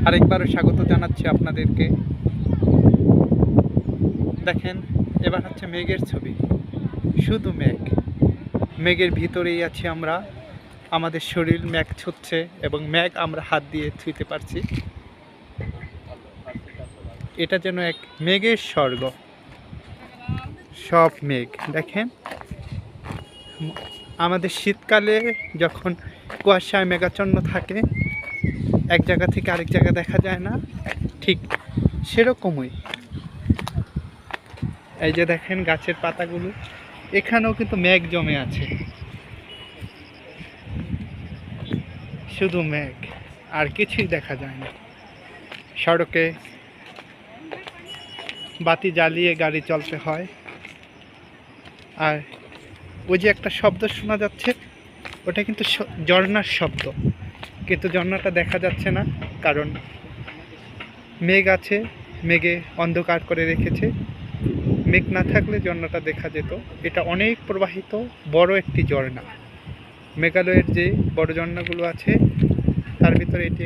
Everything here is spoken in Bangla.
আরেকবারও স্বাগত জানাচ্ছি আপনাদেরকে। দেখেন, এবার হচ্ছে মেঘের ছবি, শুধু মেঘ। মেঘের ভিতরেই আছি আমরা, আমাদের শরীর মেঘ ছুঁচ্ছে এবং মেঘ আমরা হাত দিয়ে ছুঁতে পারছি। এটা যেন এক মেঘের স্বর্গ। সব মেঘ দেখেন, আমাদের শীতকালে যখন কুয়াশায় মেঘাচ্ছন্ন থাকে, এক জায়গা থেকে আরেক জায়গা দেখা যায় না, ঠিক সেরকমই এই যে দেখেন গাছের পাতাগুলো, এখানেও কিন্তু মেঘ জমে আছে। শুধু মেঘ, আর কিছুই দেখা যায় না। সড়কে বাতি জ্বালিয়ে গাড়ি চলতে হয়। আর ওই যে একটা শব্দ শোনা যাচ্ছে, ওটা কিন্তু ঝর্ণার শব্দ, কিন্তু ঝর্ণাটা দেখা যাচ্ছে না, কারণ মেঘ আছে, মেঘে অন্ধকার করে রেখেছে। মেঘ না থাকলে ঝর্ণাটা দেখা যেত। এটা অনেক প্রবাহিত বড় একটি ঝর্ণা। মেঘালয়ের যে বড় ঝর্ণাগুলো আছে তার ভিতরে এটি